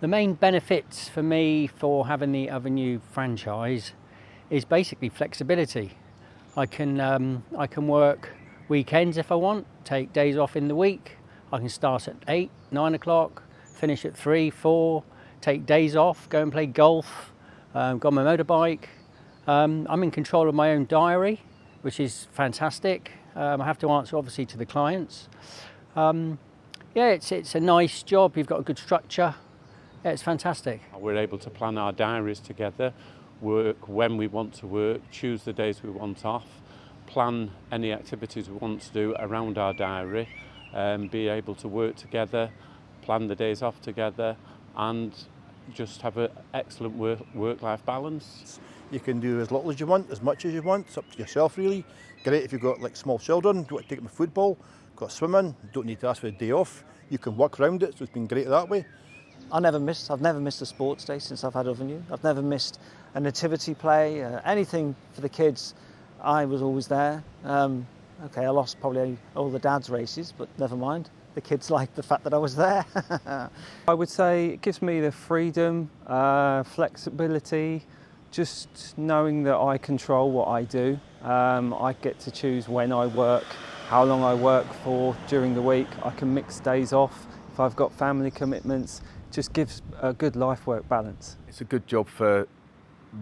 The main benefits for me for having the Ovenu franchise is basically flexibility. I can work weekends if I want, take days off in the week. I can start at 8, 9 o'clock, finish at 3, 4, take days off, go and play golf, go on my motorbike. I'm in control of my own diary, which is fantastic. I have to answer obviously to the clients. It's a nice job. You've got a good structure. Yeah, it's fantastic. We're able to plan our diaries together, work when we want to work, choose the days we want off, plan any activities we want to do around our diary, be able to work together, plan the days off together, and just have an excellent work-life balance. You can do as little as you want, as much as you want. It's up to yourself really. Great if you've got like small children, don't want to take them to football, got swimming, don't need to ask for a day off. You can work around it, so it's been great that way. I've never missed a sports day since I've had Ovenu. I've never missed a nativity play, anything for the kids. I was always there. Okay, I lost probably all the dad's races, but never mind. The kids liked the fact that I was there. I would say it gives me the freedom, flexibility, just knowing that I control what I do. I get to choose when I work, how long I work for during the week. I can mix days off if I've got family commitments. Just gives a good life-work balance. It's a good job for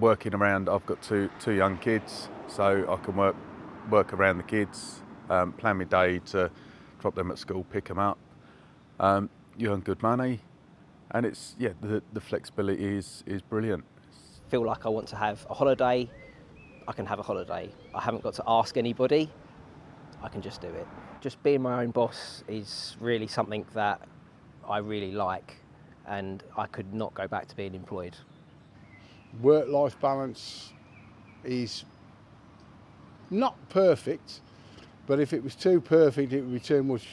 working around. I've got two young kids, so I can work around the kids, plan my day to drop them at school, pick them up. You earn good money, and it's the flexibility is brilliant. Feel like I want to have a holiday, I can have a holiday. I haven't got to ask anybody, I can just do it. Just being my own boss is really something that I really like, and I could not go back to being employed. Work-life balance is not perfect, but if it was too perfect, it would be too much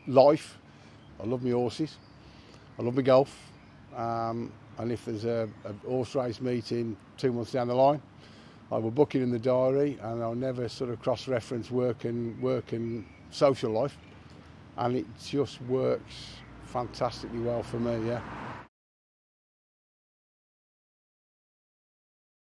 life. I love my horses, I love my golf, and if there's a horse race meeting 2 months down the line, I will book it in the diary, and I'll never sort of cross-reference work and social life, and it just works fantastically well for me, yeah.